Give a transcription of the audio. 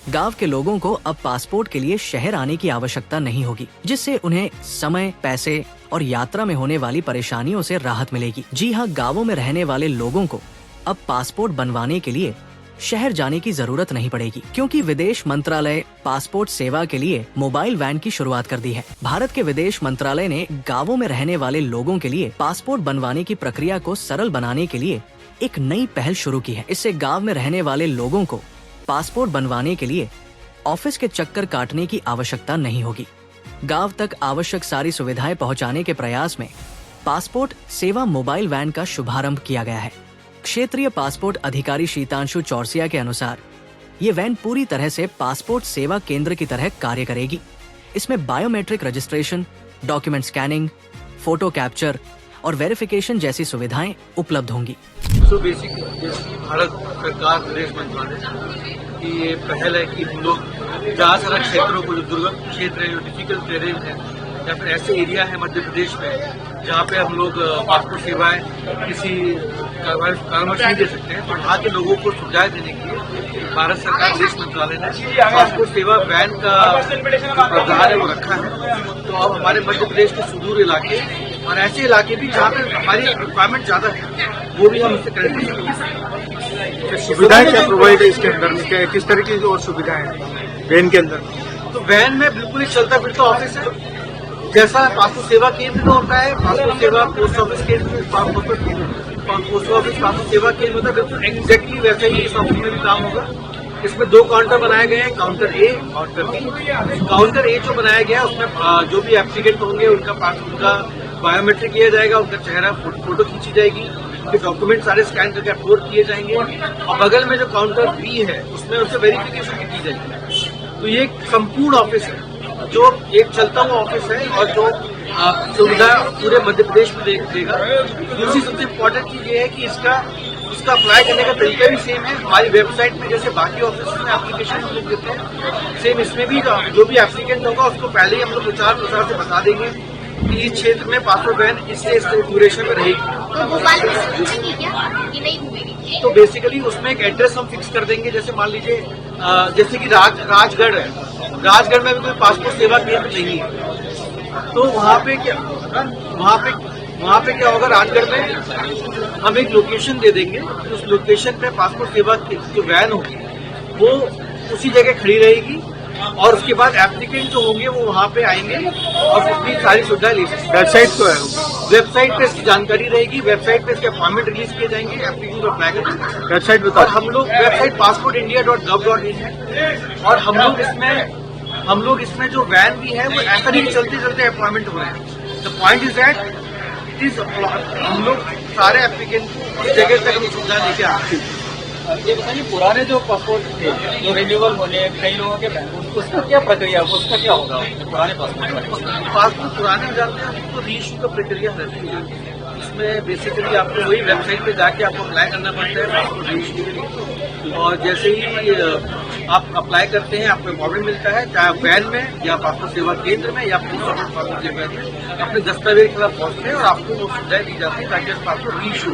गांव के लोगों को अब पासपोर्ट के लिए शहर आने की आवश्यकता नहीं होगी, जिससे उन्हें समय, पैसे और यात्रा में होने वाली परेशानियों से राहत मिलेगी। जी हाँ, गांवों में रहने वाले लोगों को अब पासपोर्ट बनवाने के लिए शहर जाने की जरूरत नहीं पड़ेगी, क्योंकि विदेश मंत्रालय पासपोर्ट सेवा के लिए मोबाइल वैन की शुरुआत कर दी है। भारत के विदेश मंत्रालय ने गांवों में रहने वाले लोगों के लिए पासपोर्ट बनवाने की प्रक्रिया को सरल बनाने के लिए एक नई पहल शुरू की है। इससे गांव में रहने वाले लोगों को पासपोर्ट बनवाने के लिए ऑफिस के चक्कर काटने की आवश्यकता नहीं होगी। गांव तक आवश्यक सारी सुविधाएं पहुंचाने के प्रयास में पासपोर्ट सेवा मोबाइल वैन का शुभारंभ किया गया है। क्षेत्रीय पासपोर्ट अधिकारी शीतांशु चौरसिया के अनुसार ये वैन पूरी तरह से पासपोर्ट सेवा केंद्र की तरह कार्य करेगी। इसमें biometric registration, document scanning, photo capture और वेरिफिकेशन जैसी सुविधाएं उपलब्ध होंगी। बेसिकली भारत सरकार विदेश मंत्रालय की ये पहल है कि हम लोग जहाँ सारा क्षेत्रों को, जो दुर्गम क्षेत्र है, जो डिफिकल्ट टेरेन है, या फिर ऐसे एरिया है मध्य प्रदेश में जहाँ पे हम लोग पासपोर्ट सेवाएं किसी कारणवश नहीं दे सकते हैं, तो वहाँ के लोगों को सुविधाएं देने के लिए भारत सरकार विदेश मंत्रालय ने पासपोर्ट सेवा वैन का प्रावधान है वो रखा है। तो अब हमारे मध्य प्रदेश के सुदूर इलाके और ऐसे इलाके भी जहाँ पे हमारी रिक्वायरमेंट ज्यादा है, वो भी हम इससे कनेक्ट कर सकते हैं। सुविधाएं क्या प्रोवाइड है इसके अंदर, किस तरह की और सुविधाएं हैं वैन के अंदर? तो वैन में बिल्कुल एक चलता फिरता ऑफिस है, जैसा पासपोर्ट सेवा केंद्र में होता है। पासपोर्ट सेवा पोस्ट ऑफिस केंद्र, पोस्ट ऑफिस पासपोर्ट सेवा केंद्र होता है, बिल्कुल एग्जैक्टली वैसे ही इस ऑफिस में भी काम होगा। इसमें 2 काउंटर बनाए गए हैं, काउंटर ए, काउंटर बी। काउंटर ए जो बनाया गया है उसमें जो भी एप्लीकेंट होंगे उनका बायोमेट्रिक किया जाएगा, उनका चेहरा फोटो खींची जाएगी, उनके डॉक्यूमेंट सारे स्कैन करके अपलोड किए जाएंगे। और बगल में जो काउंटर बी है उसमें उनसे वेरिफिकेशन भी की जाएगी। तो ये एक संपूर्ण ऑफिस है, जो एक चलता हुआ ऑफिस है और जो सुविधा पूरे मध्य प्रदेश में देगा। दूसरी सबसे इम्पोर्टेंट चीज ये है कि इसका अप्लाई करने का तरीका भी सेम है। हमारी वेबसाइट में जैसे बाकी ऑफिस में एप्लीकेशन हम लोग देते हैं, सेम इसमें भी जो भी एप्लीकेंट होगा उसको पहले ही हम लोग प्रचार प्रसार से बता देंगे कि इस क्षेत्र में पासपोर्ट वैन इससे इस ड्यूरेशन में रहेगी। तो बेसिकली उसमें एक एड्रेस हम फिक्स कर देंगे। जैसे मान लीजिए जैसे कि राजगढ़ है, राजगढ़ में भी कोई पासपोर्ट सेवा केंद्र नहीं है, तो वहाँ पे क्या होगा, राजगढ़ में हम एक लोकेशन दे देंगे। उस लोकेशन पे पासपोर्ट सेवा की जो वैन होगी वो उसी जगह खड़ी रहेगी और उसके बाद एप्लीकेंट जो होंगे वो वहाँ पे आएंगे और अपनी सारी सुविधाएं ले सकते हैं। वेबसाइट तो है, वेबसाइट पे इसकी जानकारी रहेगी, वेबसाइट पे इसके अपॉइंटमेंट रिलीज किए जाएंगे, एप्लीकेशन अप्लाई करेंगे। वेबसाइट और हम लोग वेबसाइट passportindia.gov.in है और हम लोग इसमें जो वैन भी है वो ऐसा नहीं चलते चलते अपॉइंटमेंट हो रहे हैं। The point is that it is हम लोग सारे एप्लीकेंट उस जगह तक हम सुविधा लेके आते हैं। ये बताइए, पुराने जो पासपोर्ट थे जो रिन्यूअल होने कई लोगों के उसका क्या प्रक्रिया, उसका क्या होगा? पुराने पासपोर्ट पुराने हो जाते हैं, उसको रीइश्यू का प्रक्रिया रहती है। इसमें बेसिकली आपको वही वेबसाइट पे जाके आपको अप्लाई करना पड़ता है पासपोर्ट रीइश्यू के लिए। और जैसे ही आप अप्लाई करते हैं आपको अपॉइंटमेंट मिलता है, चाहे वैन में या पासपोर्ट सेवा केंद्र में या पोस्ट ऑफिस पासपोर्ट सेवा में अपने दस्तावेज के साथ पहुंचते हैं और आपको वो सुविधाएं दी जाती है ताकि पासपोर्ट रीइश्यू